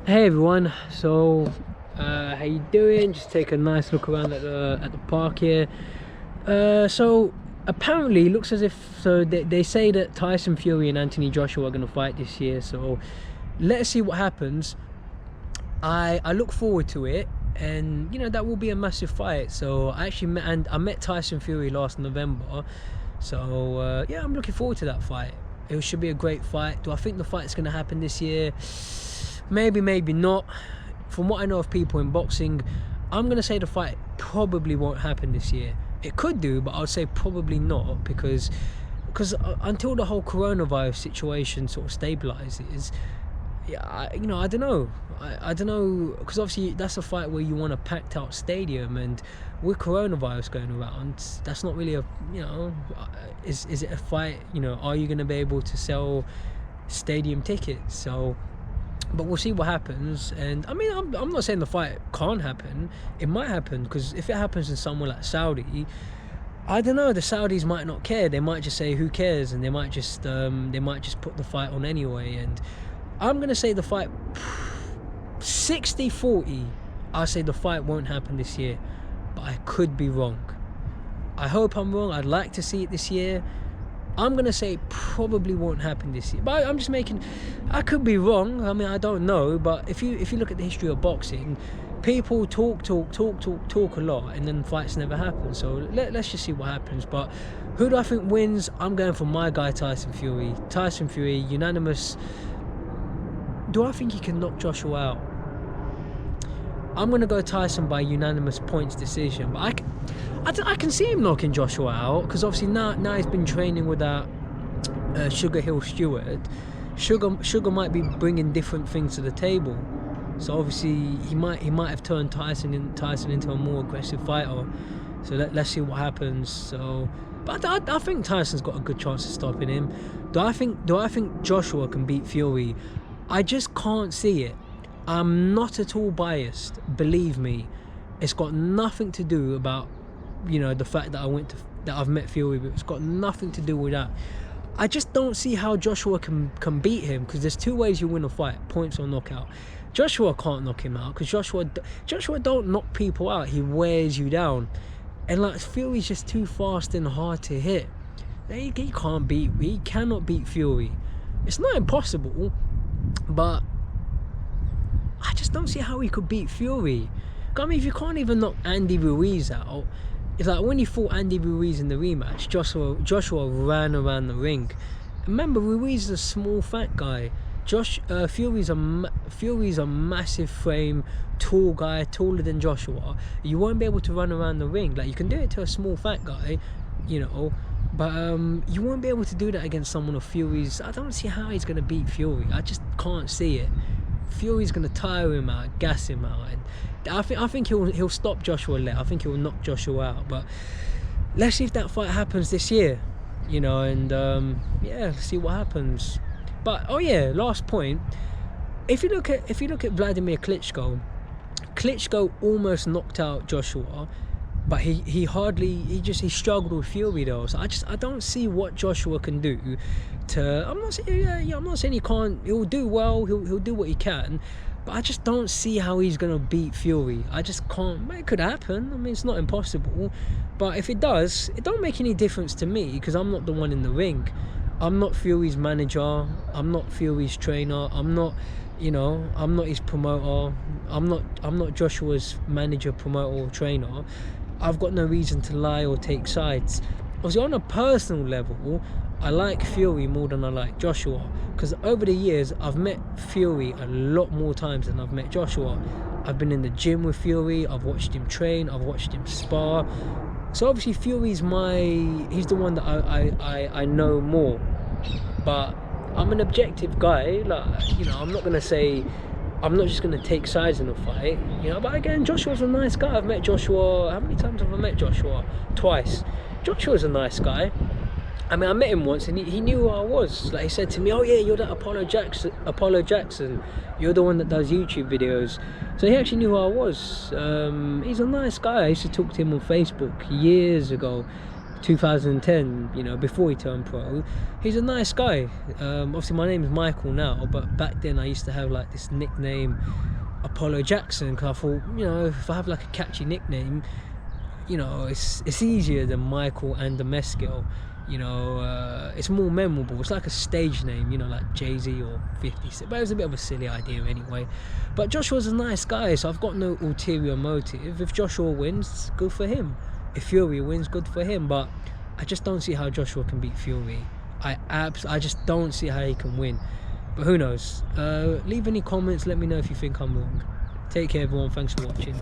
Hey everyone, so how you doing? Just take a nice look around at the park here. So apparently it looks as if they say that Tyson Fury and Anthony Joshua are going to fight this year, so let's see what happens. I look forward to it, and you know that will be a massive fight. So I met Tyson Fury last November, so yeah, I'm looking forward to that fight. It should be a great fight. Do I think the fight's going to happen this year? Maybe, maybe not. From what I know of people in boxing, I'm going to say the fight probably won't happen this year. It could do, but I would say probably not, because until the whole coronavirus situation sort of stabilizes, yeah, I don't know. I don't know, because obviously that's a fight where you want a packed out stadium, and with coronavirus going around, that's not really is it a fight? Are you going to be able to sell stadium tickets? So, but we'll see what happens. And I mean, I'm not saying the fight can't happen. It might happen, because if it happens in somewhere like Saudi, I don't know, the Saudis might not care. They might just say who cares, and they might just put the fight on anyway. And I'm gonna say the fight 60-40. I say the fight won't happen this year, but I could be wrong. I hope I'm wrong. I'd like to see it this year. I'm going to say it probably won't happen this year. But I could be wrong. I mean, I don't know. But if you look at the history of boxing, people talk a lot, and then fights never happen. So let's just see what happens. But who do I think wins? I'm going for my guy, Tyson Fury. Tyson Fury, unanimous. Do I think he can knock Joshua out? I'm going to go Tyson by unanimous points decision. But I can see him knocking Joshua out, because obviously now he's been training with that Sugar Hill Stewart. Sugar might be bringing different things to the table. So obviously he might have turned Tyson into a more aggressive fighter. So let's see what happens. So, but I think Tyson's got a good chance of stopping him. Do I think Joshua can beat Fury? I just can't see it. I'm not at all biased, believe me. It's got nothing to do about, the fact that I've met Fury, but it's got nothing to do with that. I just don't see how Joshua can beat him, because there's two ways you win a fight: points or knockout. Joshua can't knock him out, because Joshua don't knock people out. He wears you down, and like Fury's just too fast and hard to hit. He cannot beat Fury. It's not impossible, but I just don't see how he could beat Fury. I mean, if you can't even knock Andy Ruiz out, it's like when he fought Andy Ruiz in the rematch, Joshua ran around the ring. Remember, Ruiz is a small, fat guy. Fury's a massive frame, tall guy, taller than Joshua. You won't be able to run around the ring. Like, you can do it to a small, fat guy, but you won't be able to do that against someone of Fury's. I don't see how he's going to beat Fury. I just can't see it. Fury's going to tire him out, gas him out, and I think he'll stop Joshua late. I think he'll knock Joshua out. But let's see if that fight happens this year, and yeah, let's see what happens. But oh yeah, last point. If you look at Vladimir Klitschko almost knocked out Joshua, but he struggled with Fury though. So I don't see what Joshua can do. I'm not saying he can't. He'll do well. He'll do what he can, but I just don't see how he's gonna beat Fury. I just can't. It could happen. I mean, it's not impossible, but if it does, it don't make any difference to me, because I'm not the one in the ring. I'm not Fury's manager. I'm not Fury's trainer. I'm not his promoter. I'm not Joshua's manager, promoter, or trainer. I've got no reason to lie or take sides. Obviously, on a personal level, I like Fury more than I like Joshua, because over the years I've met Fury a lot more times than I've met Joshua. I've been in the gym with Fury, I've watched him train, I've watched him spar. So obviously Fury's he's the one that I know more. But I'm an objective guy. Like, I'm not just gonna take sides in a fight, but again, Joshua's a nice guy. I've met Joshua. How many times have I met Joshua? Twice. Joshua's a nice guy. I mean, I met him once, and he knew who I was. Like, he said to me, "Oh yeah, you're that Apollo Jackson. You're the one that does YouTube videos." So he actually knew who I was. He's a nice guy. I used to talk to him on Facebook years ago, 2010, you know, before he turned pro. He's a nice guy. Obviously my name is Michael now, but back then I used to have like this nickname Apollo Jackson, because I thought, you know, if I have like a catchy nickname, you know, it's easier than Michael and the Mescal. You know, it's more memorable. It's like a stage name, you know, like Jay-Z or 50 Cent. But it was a bit of a silly idea anyway. But Joshua's a nice guy, so I've got no ulterior motive. If Joshua wins, good for him. If Fury wins, good for him. But I just don't see how Joshua can beat Fury. I just don't see how he can win. But who knows? Leave any comments. Let me know if you think I'm wrong. Take care, everyone. Thanks for watching.